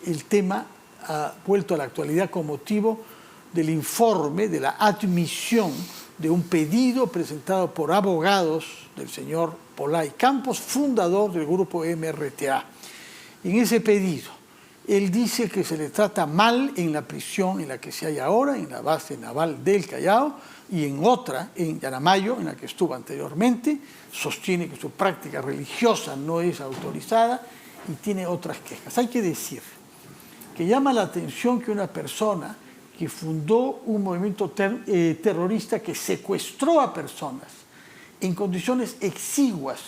el tema ha vuelto a la actualidad con motivo del informe de la admisión de un pedido presentado por abogados del señor Polay Campos, fundador del grupo MRTA. En ese pedido, él dice que se le trata mal en la prisión en la que se halla ahora, en la base naval del Callao, y en otra, en Yaramayo, en la que estuvo anteriormente. Sostiene que su práctica religiosa no es autorizada y tiene otras quejas. Hay que decir que llama la atención que una persona que fundó un movimiento terrorista que secuestró a personas en condiciones exiguas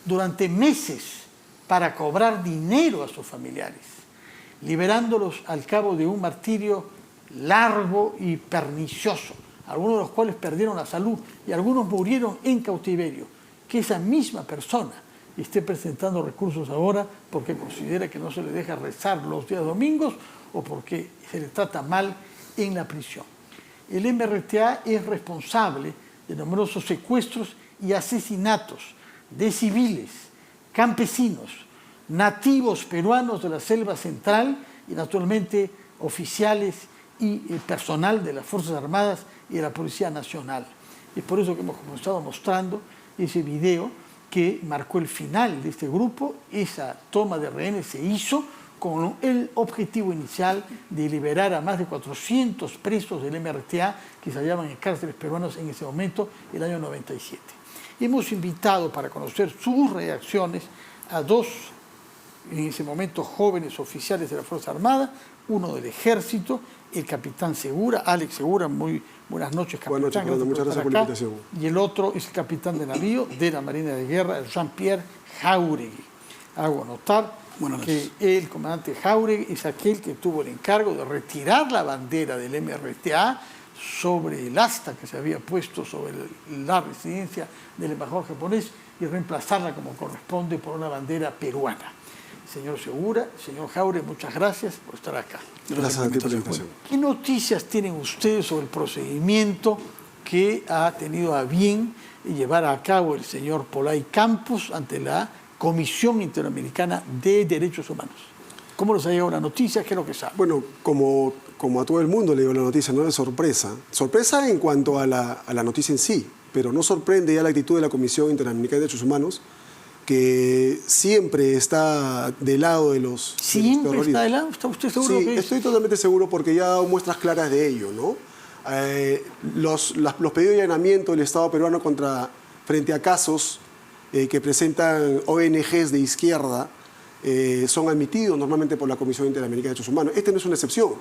durante meses para cobrar dinero a sus familiares, liberándolos al cabo de un martirio largo y pernicioso, algunos de los cuales perdieron la salud y algunos murieron en cautiverio, que esa misma persona esté presentando recursos ahora porque considera que no se le deja rezar los días domingos o porque se le trata mal en la prisión. El MRTA es responsable de numerosos secuestros y asesinatos de civiles, campesinos, nativos peruanos de la selva central y naturalmente oficiales y personal de las Fuerzas Armadas y de la Policía Nacional. Es por eso que hemos estado mostrando ese video que marcó el final de este grupo. Esa toma de rehenes se hizo con el objetivo inicial de liberar a más de 400 presos del MRTA que se hallaban en cárceles peruanas en ese momento, el año 97. Hemos invitado para conocer sus reacciones a dos, en ese momento, jóvenes oficiales de la Fuerza Armada, uno del Ejército, el capitán Segura, Alex Segura, muy buenas noches, capitán. Buenas noches, muchas gracias por la invitación. Y el otro es el capitán de navío de la Marina de Guerra, Jean-Pierre Jauregui. Hago notar que el comandante Jauregui es aquel que tuvo el encargo de retirar la bandera del MRTA sobre el asta que se había puesto sobre la residencia del embajador japonés y reemplazarla como corresponde por una bandera peruana. Señor Segura, señor Jauregui, muchas gracias por estar acá. Gracias a ti por la invitación. ¿Qué noticias tienen ustedes sobre el procedimiento que ha tenido a bien llevar a cabo el señor Polay Campos ante la Comisión Interamericana de Derechos Humanos? ¿Cómo les ha llegado la noticia? ¿Qué es lo que sabe? Bueno, como a todo el mundo le llegó la noticia, no de sorpresa. Sorpresa en cuanto a la noticia en sí, pero no sorprende ya la actitud de la Comisión Interamericana de Derechos Humanos, que siempre está del lado de los ¿Siempre está del lado? ¿Está usted seguro? Sí, estoy totalmente seguro porque ya ha dado muestras claras de ello, ¿no? Los pedidos de allanamiento del Estado peruano frente a casos que presentan ONGs de izquierda son admitidos normalmente por la Comisión Interamericana de Derechos Humanos. Este no es una excepción.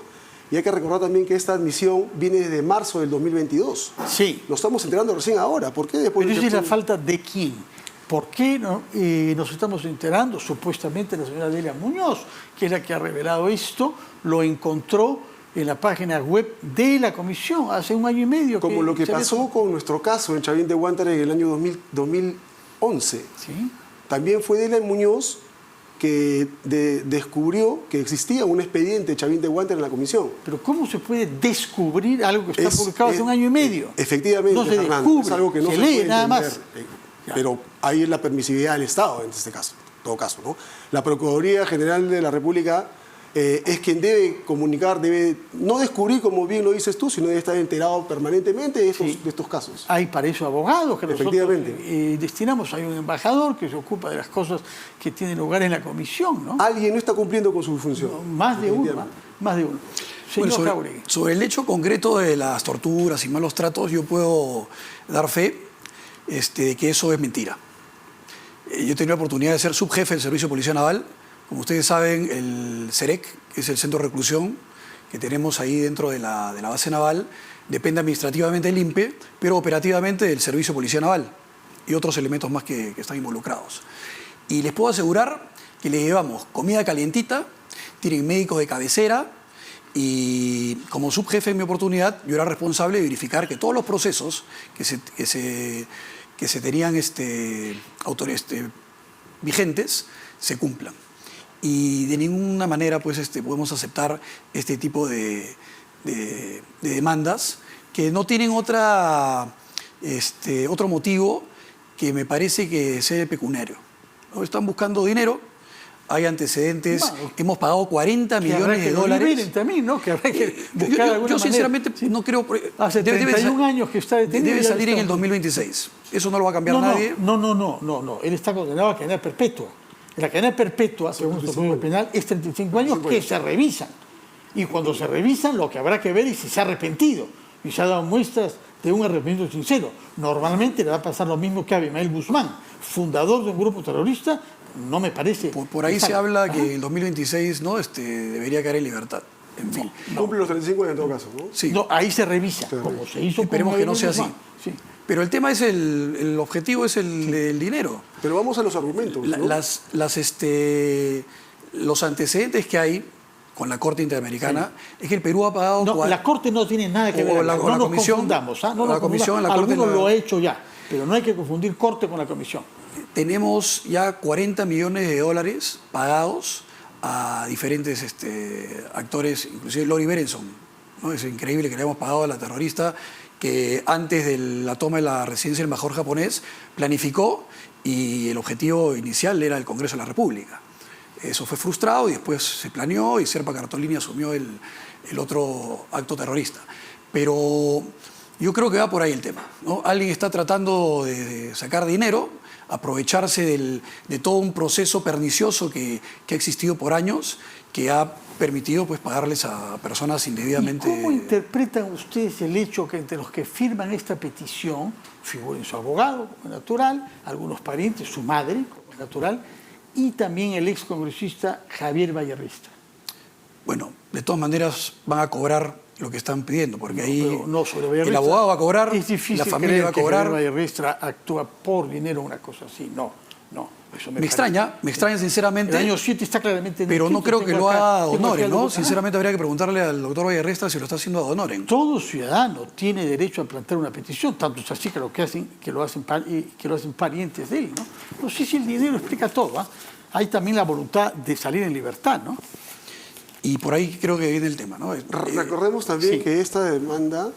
Y hay que recordar también que esta admisión viene desde marzo del 2022. Sí. Lo estamos enterando recién ahora. ¿Por qué después? Pero esa es la falta de quién. ¿Por qué no, nos estamos enterando? Supuestamente la señora Delia Muñoz, que es la que ha revelado esto, lo encontró en la página web de la comisión hace un año y medio. Como lo que pasó con nuestro caso en Chavín de Huántara en el año 2011. ¿Sí? También fue Delia Muñoz que descubrió que existía un expediente de Chavín de Huántara en la comisión. Pero ¿cómo se puede descubrir algo que está publicado hace un año y medio? Efectivamente, no se Fernando, descubre, es algo que no se se lee puede nada entender. más. Pero ahí es la permisividad del Estado en este caso, en todo caso, ¿no? La Procuraduría General de la República es quien debe comunicar, debe no descubrir, como bien lo dices tú, sino debe estar enterado permanentemente de estos casos. Hay para eso abogados que nosotros Efectivamente. destinamos. Hay un embajador que se ocupa de las cosas que tienen lugar en la comisión, ¿no? Alguien no está cumpliendo con su función. No, más de uno. Señor Jauregui. Sobre el hecho concreto de las torturas y malos tratos, yo puedo dar fe de que eso es mentira. Yo he tenido la oportunidad de ser subjefe del Servicio de Policía Naval. Como ustedes saben, el CEREC, que es el centro de reclusión que tenemos ahí dentro de la base naval, depende administrativamente del INPE, pero operativamente del Servicio de Policía Naval y otros elementos más que están involucrados. Y les puedo asegurar que le llevamos comida calientita, tienen médicos de cabecera y como subjefe en mi oportunidad, yo era responsable de verificar que todos los procesos que se tenían vigentes se cumplan. Y de ninguna manera pues, podemos aceptar este tipo de demandas que no tienen otro motivo que me parece que sea pecuniario, ¿no? Están buscando dinero hay antecedentes, Bueno, hemos pagado 40 Que habrá millones que de lo dólares. liberen también, ¿no? Que habrá que buscar alguna Yo sinceramente manera. no creo... Hace 31 años que está detenido. Debe ya salir en está. el 2026. Eso no lo va a cambiar No, nadie. no. Él está condenado a cadena perpetua. La cadena perpetua, según nuestro Código Penal, es 35 años que se revisan. Y cuando se revisan, lo que habrá que ver es si se ha arrepentido. Y se ha dado muestras de un arrepentimiento sincero. Normalmente le va a pasar lo mismo que a Abimael Guzmán, fundador de un grupo terrorista. No me parece. Por ahí se habla que en el 2026 ¿no? Debería caer en libertad. En fin. Cumple los 35 años en todo caso, ¿no? Sí. No, ahí se revisa, como se hizo Esperemos con que no Abimael sea así. Guzmán. Sí. Pero el tema es el objetivo es el dinero. Pero vamos a los argumentos, ¿no? Los antecedentes que hay con la Corte Interamericana es que el Perú ha pagado... No, la Corte no tiene nada que ver. O la no nos comisión, confundamos. No la nos comisión, confundamos. la Corte, Algunos la- lo ha hecho ya, pero no hay que confundir Corte con la Comisión. Tenemos ya 40 millones de dólares pagados a diferentes actores, inclusive Lori Berenson, ¿no? Es increíble que le hayamos pagado a la terrorista que antes de la toma de la residencia del embajador japonés planificó y el objetivo inicial era el Congreso de la República. Eso fue frustrado y después se planeó y Serpa Cartolini asumió el otro acto terrorista. Pero yo creo que va por ahí el tema, ¿no? Alguien está tratando de sacar dinero, aprovecharse de todo un proceso pernicioso que ha existido por años, que ha permitido pues, pagarles a personas indebidamente... ¿Y cómo interpretan ustedes el hecho que entre los que firman esta petición figuren su abogado, como es natural, algunos parientes, su madre, como es natural, y también el excongresista Javier Vallarrestra? Bueno, de todas maneras van a cobrar lo que están pidiendo, porque ahí Pero no sobre el Vallarrestra. abogado va a cobrar, Es difícil la familia creer va a que cobrar. Javier Vallarrestra actúa por dinero, una cosa así. No. Eso Me extraña sinceramente. El año 7 está claramente... Pero no creo que lo haga ad honorem, ¿no? Ajá. Sinceramente habría que preguntarle al doctor Vallarrestra si lo está haciendo ad honorem. Todo ciudadano tiene derecho a plantear una petición, tanto es así que lo hacen parientes de él, ¿no? No sé si el dinero explica todo, ¿ah? Hay también la voluntad de salir en libertad, ¿no? Y por ahí creo que viene el tema, ¿no? Recordemos también que esta demanda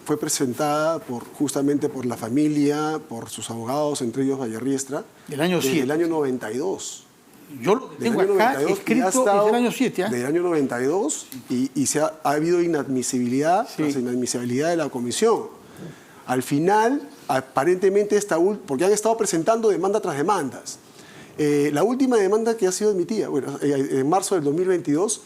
fue presentada justamente por la familia, por sus abogados, entre ellos Vallarriestra, Del año desde 7. el año 92. Yo lo que Del tengo año acá 92, y ha escrito estado desde el año 7, ¿ah? del año 92 y ha habido inadmisibilidad, tras inadmisibilidad de la comisión. Al final, aparentemente, porque han estado presentando demanda tras demandas. La última demanda que ha sido admitida, bueno, en marzo del 2022,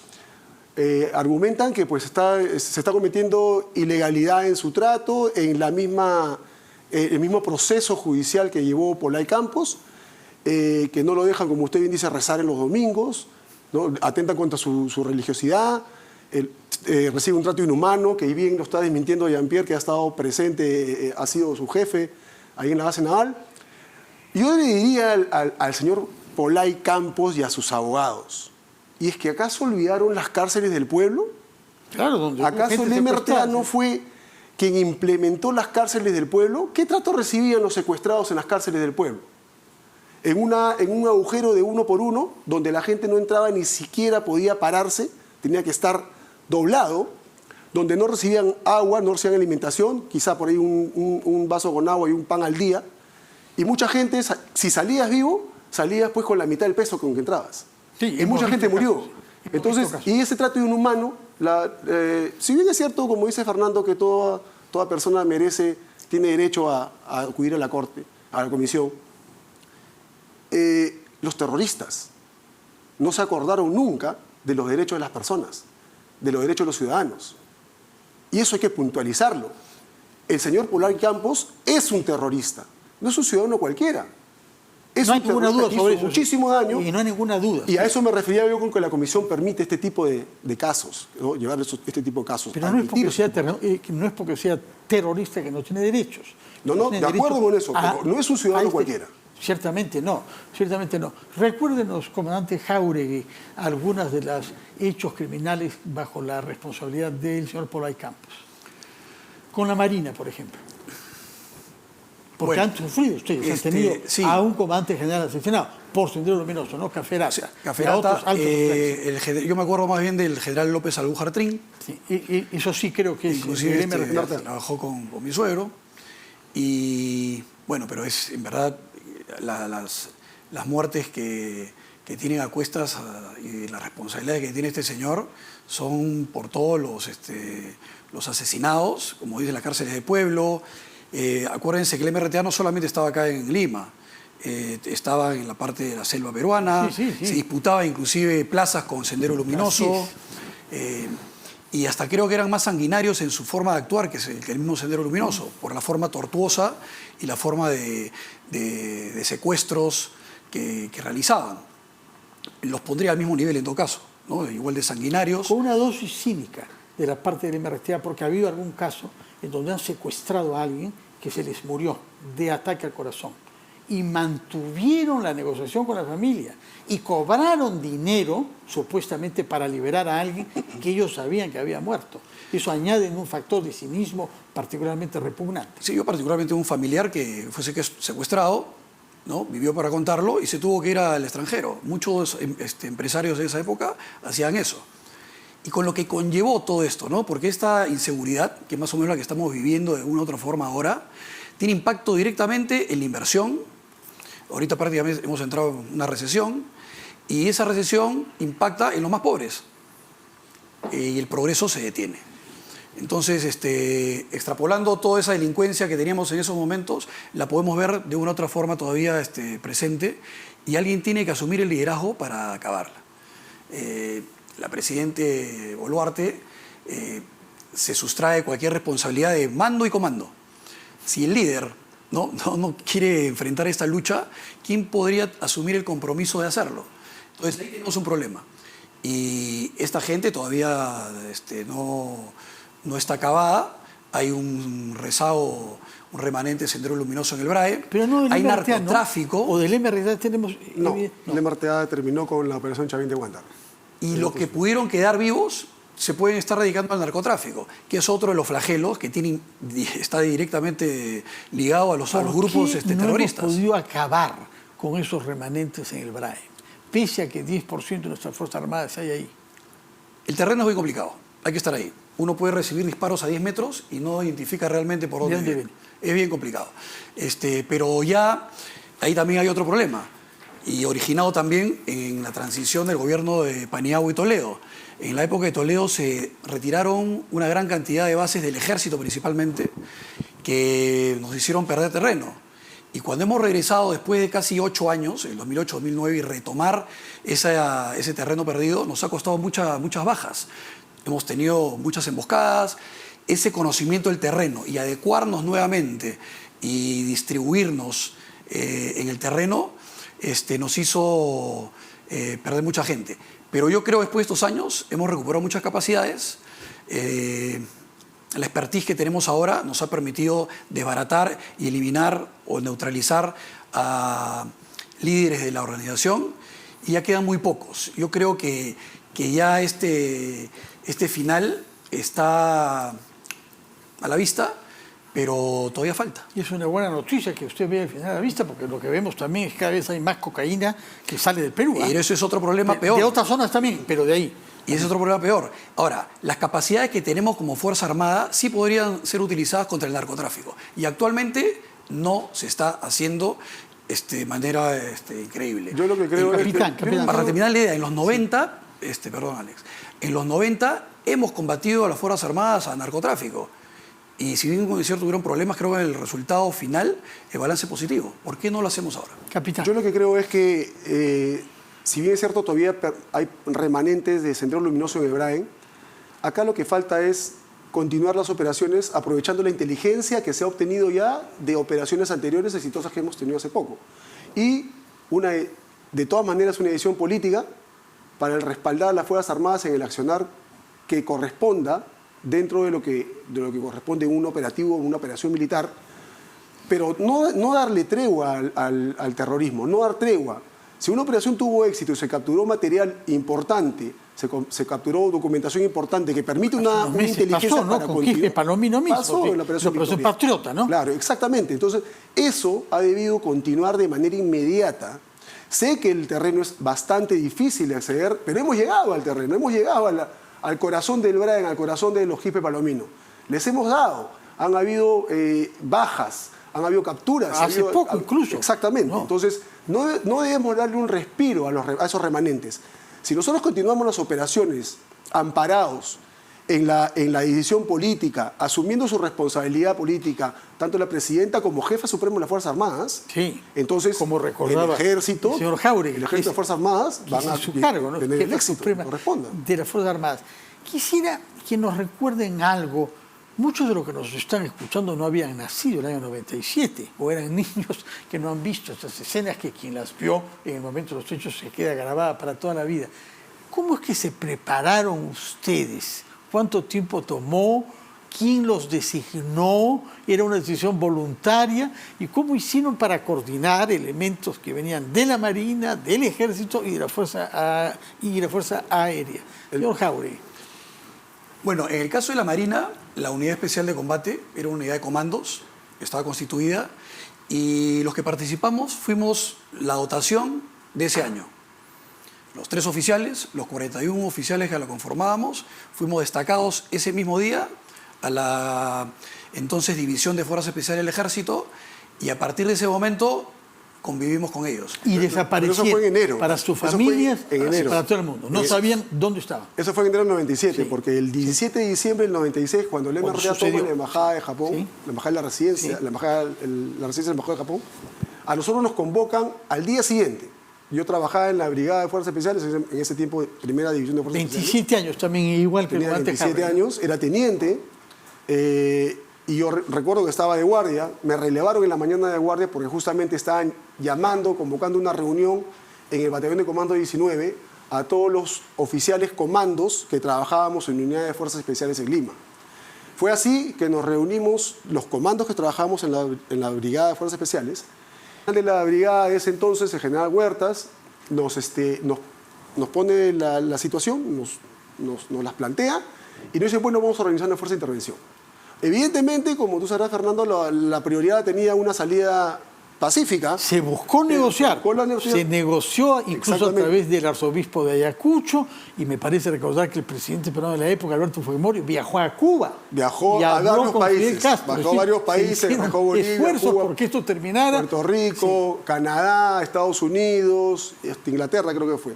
argumentan que pues, se está cometiendo ilegalidad en su trato, en el mismo proceso judicial que llevó Polay Campos, que no lo dejan, como usted bien dice, rezar en los domingos, ¿no? Atentan contra su religiosidad, recibe un trato inhumano, que bien lo está desmintiendo Jean-Pierre, que ha estado presente, ha sido su jefe ahí en la base naval. Yo le diría al señor Polay Campos y a sus abogados, ¿y es que acaso olvidaron las cárceles del pueblo? Claro, donde ¿Acaso el MRTA no fue quien implementó las cárceles del pueblo? ¿Qué trato recibían los secuestrados en las cárceles del pueblo? En un agujero de 1 por 1, donde la gente no entraba, ni siquiera podía pararse, tenía que estar doblado, donde no recibían agua, no recibían alimentación, quizá por ahí un vaso con agua y un pan al día. Y mucha gente, si salías vivo, salías pues con la mitad del peso con que entrabas. Sí, y mucha gente murió. casos. Entonces, y ese trato inhumano, si bien es cierto, como dice Fernando, que toda persona tiene derecho a acudir a la corte, a la comisión, los terroristas no se acordaron nunca de los derechos de las personas, de los derechos de los ciudadanos. Y eso hay que puntualizarlo. El señor Polay Campos es un terrorista, no es un ciudadano cualquiera. Es No hay un ninguna terrorista duda que sobre hizo eso. muchísimo daño. Y no hay ninguna duda. Y a eso me refería yo con que la comisión permite este tipo de casos, ¿no? Llevar este tipo de casos. Pero no es porque sea terrorista que no tiene derechos. No, tiene de acuerdo derecho con eso, pero no es un ciudadano cualquiera. Ciertamente no. Recuérdenos, comandante Jáuregui, algunas de los hechos criminales bajo la responsabilidad del señor Polay Campos. Con la Marina, por ejemplo. Porque han sufrido ustedes, han tenido a un comandante general asesinado por Sendero Luminoso, ¿no? Caferata. Caferata, yo me acuerdo más bien del general López Albujartrín. Sí, y eso sí creo que inclusive es... trabajó con mi suegro. Y bueno, pero es en verdad las muertes que que tienen a cuestas y las responsabilidades que tiene este señor son por todos los asesinados, como dicen las cárceles de pueblo. Acuérdense que el MRTA no solamente estaba acá en Lima, estaba en la parte de la selva peruana, Sí. se disputaba inclusive plazas con Sendero Luminoso, y hasta creo que eran más sanguinarios en su forma de actuar que el mismo Sendero Luminoso, por la forma tortuosa y la forma de secuestros que realizaban. Los pondría al mismo nivel en todo caso, ¿no? Igual de sanguinarios. Con una dosis cínica de la parte del MRTA, porque ha habido algún caso en donde han secuestrado a alguien que se les murió de ataque al corazón y mantuvieron la negociación con la familia y cobraron dinero supuestamente para liberar a alguien que ellos sabían que había muerto. Eso añade un factor de cinismo particularmente repugnante. Sí, yo particularmente un familiar que fue secuestrado, ¿no? Vivió para contarlo y se tuvo que ir al extranjero. Muchos empresarios de esa época hacían eso. Y con lo que conllevó todo esto, ¿no? Porque esta inseguridad, que más o menos la que estamos viviendo de una u otra forma ahora, tiene impacto directamente en la inversión. Ahorita prácticamente hemos entrado en una recesión y esa recesión impacta en los más pobres y el progreso se detiene. Entonces, extrapolando toda esa delincuencia que teníamos en esos momentos, la podemos ver de una u otra forma todavía presente y alguien tiene que asumir el liderazgo para acabarla. La Presidente Boluarte se sustrae cualquier responsabilidad de mando y comando. Si el líder no quiere enfrentar esta lucha, ¿quién podría asumir el compromiso de hacerlo? Entonces ahí tenemos un problema. Y esta gente todavía no está acabada. Hay un rezago, un remanente Sendero Luminoso en el BRAE. Pero no del hay MRTA, narcotráfico. ¿no? O del MRTA tenemos... No, el MRTA terminó con la operación Chavín de Huántar. Y los que pudieron quedar vivos se pueden estar dedicando al narcotráfico, que es otro de los flagelos que está directamente ligado a los grupos terroristas. No hemos podido acabar con esos remanentes en el BRAE, pese a que 10% de nuestras Fuerzas Armadas hay ahí. El terreno es muy complicado, hay que estar ahí. Uno puede recibir disparos a 10 metros y no identifica realmente por dónde viene. Es bien complicado. Pero ya ahí también hay otro problema, y originado también en la transición del gobierno de Paniagua y Toledo. En la época de Toledo se retiraron una gran cantidad de bases del ejército principalmente, que nos hicieron perder terreno. Y cuando hemos regresado después de casi 8 años, en 2008-2009, y retomar ese terreno perdido, nos ha costado muchas bajas. Hemos tenido muchas emboscadas, ese conocimiento del terreno y adecuarnos nuevamente y distribuirnos en el terreno nos hizo perder mucha gente. Pero yo creo que después de estos años hemos recuperado muchas capacidades. La expertise que tenemos ahora nos ha permitido desbaratar y eliminar o neutralizar a líderes de la organización y ya quedan muy pocos. Yo creo que ya este final está a la vista, pero todavía falta. Y es una buena noticia que usted vea el final a la vista, porque lo que vemos también es que cada vez hay más cocaína que sale del Perú. Y eso es otro problema peor. De otras zonas también, pero de ahí. Y ese es otro problema peor. Ahora, las capacidades que tenemos como Fuerza Armada sí podrían ser utilizadas contra el narcotráfico. Y actualmente no se está haciendo de manera increíble. Yo lo que creo es Capitán. Para terminar la idea, en los 90, perdón Alex, en los 90 hemos combatido a las Fuerzas Armadas a narcotráfico. Y si bien es cierto tuvieron problemas, creo que en el resultado final el balance es positivo. ¿Por qué no lo hacemos ahora? Capitán. Yo lo que creo es que, si bien es cierto todavía hay remanentes de Sendero Luminoso en el BRAE, acá lo que falta es continuar las operaciones aprovechando la inteligencia que se ha obtenido ya de operaciones anteriores exitosas que hemos tenido hace poco. Y de todas maneras una decisión política para el respaldar a las Fuerzas Armadas en el accionar que corresponda dentro de lo que corresponde en un operativo, en una operación militar, pero no darle tregua al terrorismo, no dar tregua. Si una operación tuvo éxito y se capturó material importante, se capturó documentación importante que permite una inteligencia pasó, ¿no? para Con continuar. Quispe Palomino mismo. Pasó en la operación Victoria. Patriota, ¿no? Claro, exactamente. Entonces, eso ha debido continuar de manera inmediata. Sé que el terreno es bastante difícil de acceder, pero hemos llegado al terreno, hemos llegado al corazón del BRAE, al corazón de los Quispe Palomino. Les hemos dado, han habido bajas, han habido capturas. Hace poco incluso. Exactamente. No. Entonces, no debemos darle un respiro a esos remanentes. Si nosotros continuamos las operaciones amparados en la decisión política, asumiendo su responsabilidad política, tanto la presidenta como jefa supremo de las Fuerzas Armadas, sí, entonces como recordaba el ejército, el señor Jáuregui, el ejército de las Fuerzas Armadas van a su cargo, ¿no? tener el Jefa éxito suprema que corresponda. de las Fuerzas Armadas. Quisiera que nos recuerden algo. Muchos de los que nos están escuchando no habían nacido en el año 97 o eran niños que no han visto estas escenas que quien las vio en el momento de los hechos se queda grabada para toda la vida. ¿Cómo es que se prepararon ustedes? ¿Cuánto tiempo tomó? ¿Quién los designó? ¿Era una decisión voluntaria? ¿Y cómo hicieron para coordinar elementos que venían de la Marina, del Ejército y de la Fuerza Aérea? Señor Jáuregui. Bueno, en el caso de la Marina, la Unidad Especial de Combate era una unidad de comandos, estaba constituida, y los que participamos fuimos la dotación de ese año. Los 3 oficiales, los 41 oficiales que la conformábamos, fuimos destacados ese mismo día a la entonces División de Fuerzas Especiales del Ejército, y a partir de ese momento convivimos con ellos. Y desaparecieron. Eso fue en enero. Para sus Eso fue familias, en enero. para todo el mundo. No sabían dónde estaban. Eso fue en enero del 97, Sí. porque el 17 de diciembre del 96, cuando Lema Cuando Ortega toma sucedió. la embajada de Japón, Sí. la embajada de la residencia, Sí. la residencia del embajador de Japón, a nosotros nos convocan al día siguiente. Yo trabajaba en la Brigada de Fuerzas Especiales, en ese tiempo, Primera División de Fuerzas 27 años también, igual que el Tenía comandante 27 Jáuregui. años, era teniente, y yo recuerdo que estaba de guardia. Me relevaron en la mañana de guardia porque justamente estaban llamando, convocando una reunión en el Batallón de Comando 19 a todos los oficiales comandos que trabajábamos en unidades de Fuerzas Especiales en Lima. Fue así que nos reunimos los comandos que trabajábamos en la Brigada de Fuerzas Especiales. El de la brigada de ese entonces, el general Huertas, nos pone la situación, nos las plantea y nos dice, bueno, vamos a organizar una fuerza de intervención. Evidentemente, como tú sabrás, Fernando, la prioridad tenía una salida pacífica. Se buscó negociar, buscó la negociación. se negoció incluso a Exactamente. través del arzobispo de Ayacucho, y me parece recordar que el presidente peruano de la época, Alberto Fujimori, viajó a Cuba. Viajó y a habló varios con países, Fidel Castro. bajó a varios países, se hicieron bajó a Bolivia, esfuerzos Cuba, porque esto terminara. Puerto Rico, Canadá, Estados Unidos, Inglaterra creo que fue.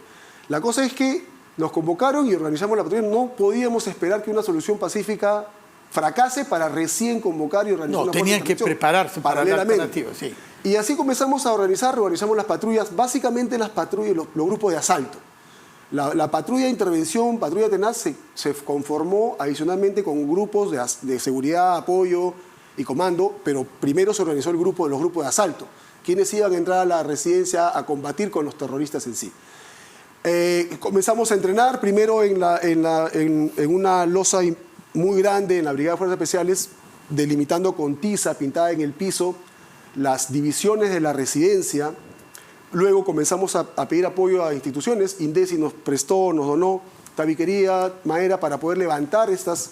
La cosa es que nos convocaron y organizamos la patrulla. No podíamos esperar que una solución pacífica fracase para recién convocar y organizar No, una fuerza tenían de que intervención, prepararse para la paralelamente. alternativa, sí. Y así comenzamos a organizamos las patrullas, básicamente las patrullas, los grupos de asalto. La patrulla de intervención, patrulla tenaz, se conformó adicionalmente con grupos de seguridad, apoyo y comando, pero primero se organizó los grupos de asalto, quienes iban a entrar a la residencia a combatir con los terroristas en sí. Comenzamos a entrenar primero en una losa muy grande en la Brigada de Fuerzas Especiales, delimitando con tiza pintada en el piso las divisiones de la residencia. Luego comenzamos a pedir apoyo a instituciones. INDECI nos prestó, nos donó tabiquería, madera para poder levantar estas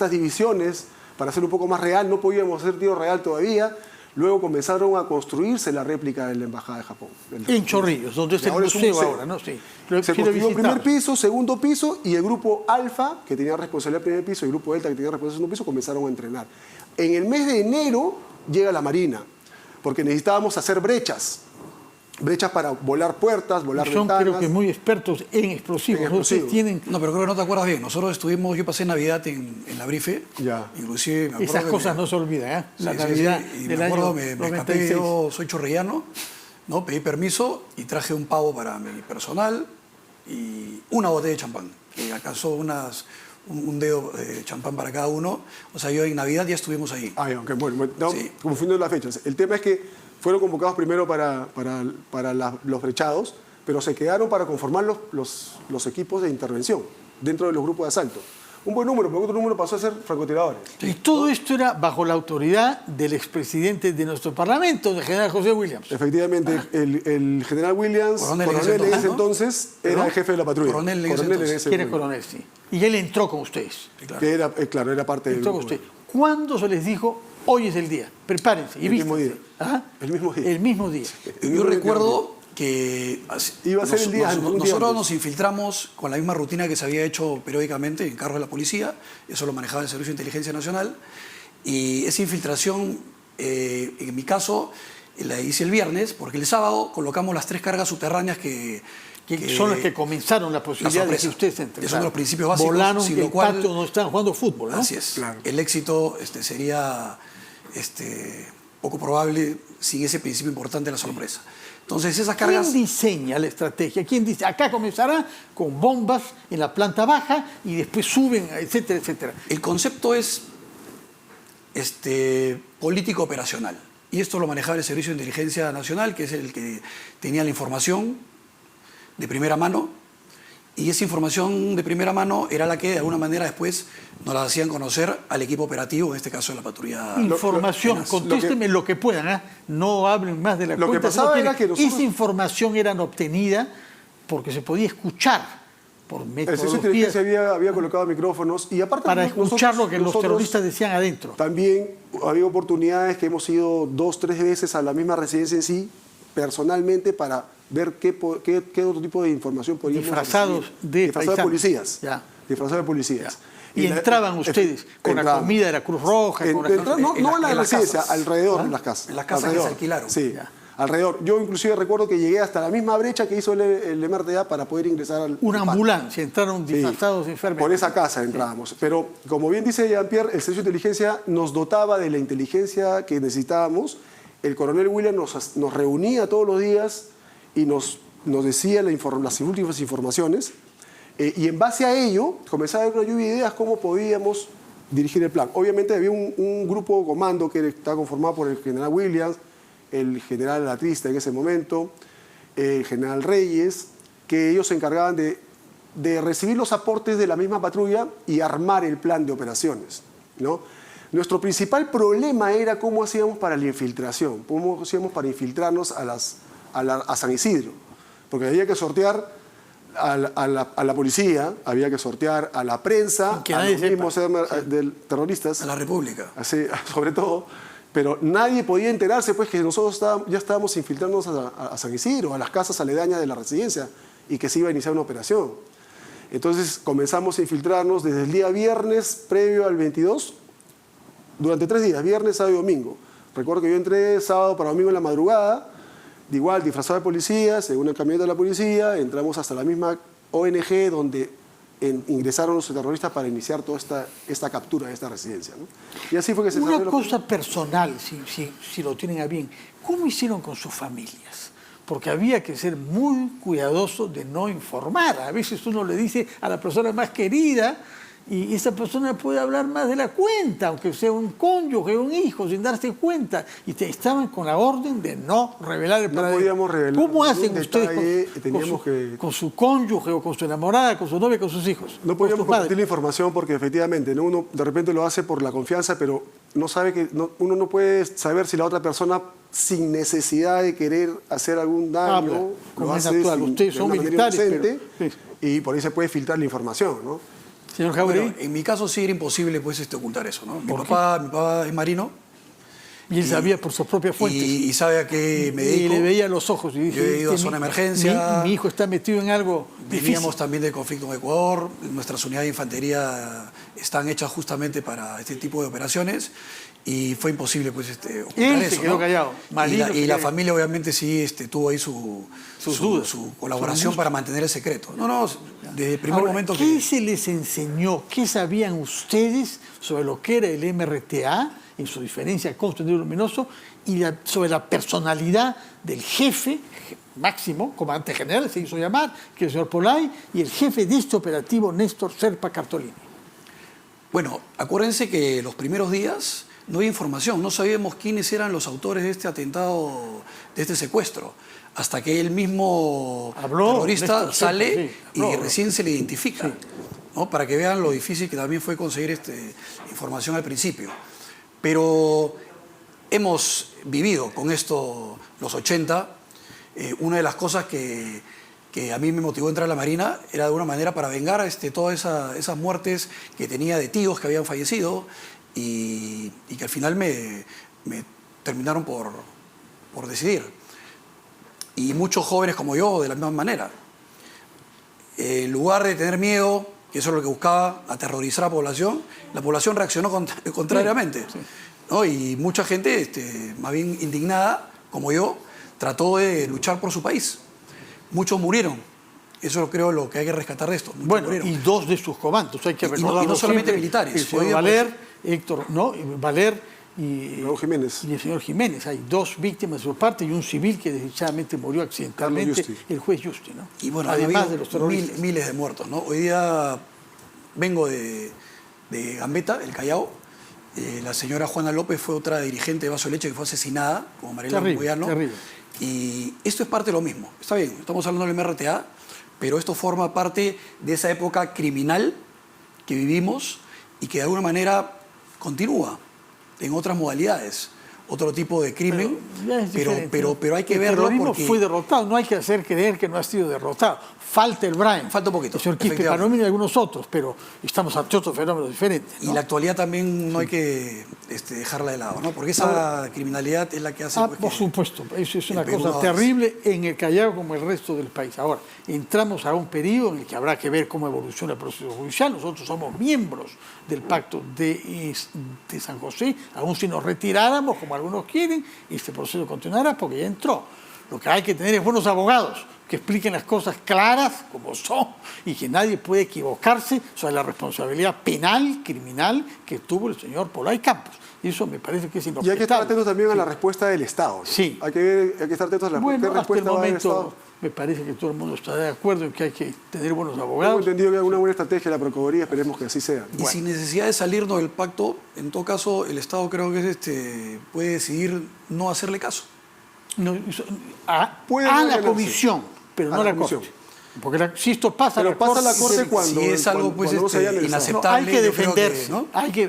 divisiones, para hacerlo un poco más real. No podíamos hacer tiro real todavía. Luego comenzaron a construirse la réplica de la Embajada de Japón. En Chorrillos, donde es el Ahora es un museo museo. ahora, ¿no? Sí. Se Quiero construyó primer visitarlo. piso, segundo piso, y el grupo Alfa, que tenía responsabilidad del primer piso, y el grupo Delta, que tenía responsabilidad del segundo piso, comenzaron a entrenar. En el mes de enero llega la Marina, porque necesitábamos hacer brechas para volar puertas, volar Son ventanas. creo que muy expertos en explosivos. En ¿No? Ustedes explosivos. tienen No, pero creo que no te acuerdas bien. Nosotros estuvimos, yo pasé Navidad en la Brife. Ya. Inclusive me acuerdo esas que cosas no se olvidan, ¿eh? La Sí, sí, Navidad sí. Y del me acuerdo, año me escapé, 96. yo soy chorrillano, ¿no? Pedí permiso y traje un pavo para mi personal y una botella de champán, que alcanzó un dedo de champán para cada uno. O sea, yo en Navidad ya estuvimos ahí. Ah, ya, ok, bueno, no, Sí. confundiendo las fechas. El tema es que fueron convocados primero para los brechados, pero se quedaron para conformar los equipos de intervención dentro de los grupos de asalto. Un buen número, porque otro número pasó a ser francotiradores. Y todo esto era bajo la autoridad del expresidente de nuestro Parlamento, del general José Williams. Efectivamente, el general Williams, Coronel coronel en ese ¿no? entonces, era ¿Perdón? el jefe de la patrulla. Coronel en ese entonces. Que era coronel, sí. Y él entró con ustedes. Sí, claro. Que era, claro, era parte del Entró con grupo. ustedes. ¿Cuándo se les dijo, hoy es el día? Prepárense y El mismo vístanse? día. ¿Ah? El mismo día. El mismo día. Yo recuerdo que Iba a ser el día antes, un día nosotros antes. nos infiltramos con la misma rutina que se había hecho periódicamente en carros de la policía, eso lo manejaba el Servicio de Inteligencia Nacional, y esa infiltración, en mi caso, la hice el viernes, porque el sábado colocamos las 3 cargas subterráneas que son las que comenzaron la posibilidad de que ustedes entren. Esos son los principios básicos. Volaron sin el lo cual, patio donde están jugando fútbol, ¿no? Así es. Claro. El éxito sería poco probable sin ese principio importante de la sorpresa. Entonces esas cargas... ¿Quién diseña la estrategia? ¿Quién dice? Acá comenzará con bombas en la planta baja y después suben, etcétera, etcétera. El concepto es político operacional. Y esto lo manejaba el Servicio de Inteligencia Nacional, que es el que tenía la información de primera mano. Y esa información de primera mano era la que de alguna manera después nos la hacían conocer al equipo operativo, en este caso de la patrulla. Información, contésteme lo que puedan, ¿eh? No hablen más de la Lo que cuenta. pasaba era que nosotros... Esa información era obtenida porque se podía escuchar por El Servicio de metodologías Inteligencia había colocado micrófonos y aparte... para escuchar lo que los nosotros terroristas decían adentro. También había oportunidades que hemos ido 2, 3 veces a la misma residencia en sí, personalmente, para ver qué otro tipo de información podíamos Disfrazados recibir. de Disfrazados de paisanos. policías. Ya. Disfrazados de policías. Y entraban ustedes con la comida de la Cruz Roja. No en la residencia, alrededor de las casas. En las casas alrededor. que se alquilaron. Sí, Ya. alrededor. Yo inclusive recuerdo que llegué hasta la misma brecha que hizo el MRTA para poder ingresar al... Una al patio. ambulancia, entraron disfrazados de enfermeros. Por esa casa entrábamos. Pero, como bien dice Jean-Pierre, el Servicio de Inteligencia nos dotaba de la inteligencia que necesitábamos. El coronel William nos reunía todos los días y nos decía las últimas informaciones. Y en base a ello, comenzaba a haber una lluvia de ideas cómo podíamos dirigir el plan. Obviamente había un grupo comando que estaba conformado por el general Williams, el general Latrista en ese momento, el general Reyes, que ellos se encargaban de recibir los aportes de la misma patrulla y armar el plan de operaciones, ¿no? Nuestro principal problema era cómo hacíamos para la infiltración, cómo hacíamos para infiltrarnos a San Isidro, porque había que sortear a la policía, había que sortear a la prensa, que a nadie los mismos terroristas, A la República. así, sobre todo, pero nadie podía enterarse pues que nosotros ya estábamos infiltrándonos a San Isidro, a las casas aledañas de la residencia, y que se iba a iniciar una operación. Entonces comenzamos a infiltrarnos desde el día viernes previo al 22, durante 3 días, viernes, sábado y domingo. Recuerdo que yo entré sábado para domingo en la madrugada, de igual disfrazado de policías, en una camioneta de la policía, entramos hasta la misma ONG donde ingresaron los terroristas para iniciar toda esta captura de esta residencia, ¿no? Y así fue que se Una cosa personal, si lo tienen a bien, ¿cómo hicieron con sus familias? Porque había que ser muy cuidadoso de no informar. A veces uno le dice a la persona más querida y esa persona puede hablar más de la cuenta, aunque sea un cónyuge, un hijo, sin darse cuenta. Y estaban con la orden de no revelar el paradero. No podíamos revelar. ¿Cómo hacen Detalle, ustedes con su cónyuge o con su enamorada, con su novia, con sus hijos? No podíamos compartir la información porque efectivamente, ¿no? Uno de repente lo hace por la confianza, pero no sabe que uno no puede saber si la otra persona, sin necesidad de querer hacer algún daño, como lo es hace natural. Ustedes son militares, inocente, pero... y por ahí se puede filtrar la información, ¿no? Señor Jauregui. Bueno, en mi caso sí era imposible pues, ocultar eso, ¿no? Mi papá es marino. Y él sabía por sus propias fuentes. Y sabe a qué me dedico. Y le veía los ojos y dije, Yo he ido a zona de emergencia. Mi hijo está metido en algo Veníamos difícil. también del conflicto en Ecuador. Nuestras unidades de infantería están hechas justamente para este tipo de operaciones. Y fue imposible pues, ocultar Él eso. se quedó ¿no? callado. Y la familia obviamente sí tuvo ahí sus dudas, su colaboración para mantener el secreto. Desde el primer Ahora, momento ¿qué que... se les enseñó? ¿Qué sabían ustedes sobre lo que era el MRTA, en su diferencia con Sendero Luminoso, y sobre la personalidad del jefe máximo, comandante general, se hizo llamar, que es el señor Polay, y el jefe de este operativo, Néstor Serpa Cartolini? Bueno, acuérdense que los primeros días no había información, no sabíamos quiénes eran los autores de este atentado, de este secuestro, hasta que el mismo terrorista Néstor sale Serpa, sí, y recién se le identifica, sí. ¿no? Para que vean lo difícil que también fue conseguir información al principio. Pero hemos vivido con esto los 80. Una de las cosas que a mí me motivó a entrar a la Marina era de alguna manera para vengar todas esas muertes que tenía de tíos que habían fallecido y que al final me terminaron por decidir. Y muchos jóvenes como yo de la misma manera. En lugar de tener miedo, que eso es lo que buscaba, aterrorizar a la población reaccionó contrariamente. Sí. ¿No? Y mucha gente más bien indignada como yo, trató de luchar por su país. Muchos murieron. Eso creo lo que hay que rescatar de esto. Muchos Bueno, murieron. y dos de sus comandos, hay que Y no recordarlo solamente siempre, militares. el señor Hoy día, Valer, Héctor, no, Valer Raúl Jiménez. y el señor Jiménez. Hay dos víctimas de su parte y un civil que desdichadamente murió accidentalmente, Carlos Justi. el juez Justi, ¿no? Y bueno, además ha de los habido terroristas. miles de muertos, ¿no? Hoy día vengo de Gambetta, el Callao. La señora Juana López fue otra dirigente de Vaso de Leche que fue asesinada, como Mariela Terrible, Moyano. terrible. Y esto es parte de lo mismo. Está bien, estamos hablando del MRTA, pero esto forma parte de esa época criminal que vivimos y que de alguna manera continúa en otras modalidades. Otro tipo de crimen, Ya es diferente, pero hay que el verlo terrorismo porque... fue derrotado, no hay que hacer creer que no ha sido derrotado. Falta el Brian. Falta un poquito, El señor Quispe efectivamente. Palomino y algunos otros, pero estamos ante otros fenómenos diferentes, Y ¿no? la actualidad también no hay que dejarla de lado, ¿no? Porque esa criminalidad es la que hace... pues, Por que supuesto, eso es una el Perú cosa no avance. terrible en el Callao como el resto del país. Ahora, entramos a un periodo en el que habrá que ver cómo evoluciona el proceso judicial. Nosotros somos miembros del Pacto de San José, aún si nos retiráramos, como algunos quieren, este proceso continuará porque ya entró. Lo que hay que tener es buenos abogados que expliquen las cosas claras como son y que nadie puede equivocarse sobre la responsabilidad penal, criminal que tuvo el señor Polay Campos. Y eso me parece que es Y inobjetable. hay que estar atentos también a la respuesta del Estado, ¿no? Sí. Hay que estar atentos a la Bueno, qué hasta el respuesta va a dar el momento Estado. me parece que todo el mundo está de acuerdo en que hay que tener buenos Tengo abogados. entendido que hay una buena estrategia de la Procuraduría, esperemos que así sea. Y sin necesidad de salirnos del pacto, en todo caso, el Estado creo que puede decidir no hacerle caso. No, Puede a no la ganarse. comisión, pero A no a la la Corte. comisión. Porque si esto pasa Pero a la pasa Corte... a la Corte cuando... si es algo pues, cuando no se haya analizado. inaceptable. No, hay que yo creo que, defenderse, ¿no?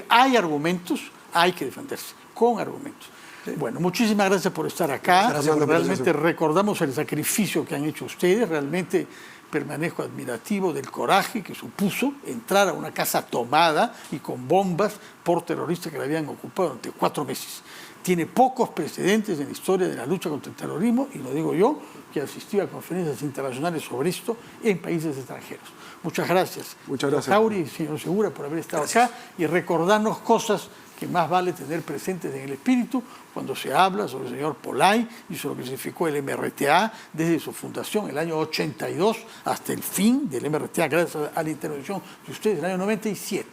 hay argumentos, hay que defenderse, con argumentos. Bueno, muchísimas gracias por estar acá. Gracias por la Realmente invitación. recordamos el sacrificio que han hecho ustedes. Realmente permanezco admirativo del coraje que supuso entrar a una casa tomada y con bombas por terroristas que la habían ocupado durante 4 meses. Tiene pocos precedentes en la historia de la lucha contra el terrorismo, y lo digo yo, que asistí a conferencias internacionales sobre esto en países extranjeros. Muchas gracias. Muchas Señor gracias. Jauri y señor Segura por haber estado acá y recordarnos cosas que más vale tener presentes en el espíritu cuando se habla sobre el señor Polay y sobre lo que significó el MRTA desde su fundación, el año 82, hasta el fin del MRTA, gracias a la intervención de ustedes en el año 97.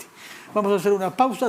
Vamos a hacer una pausa.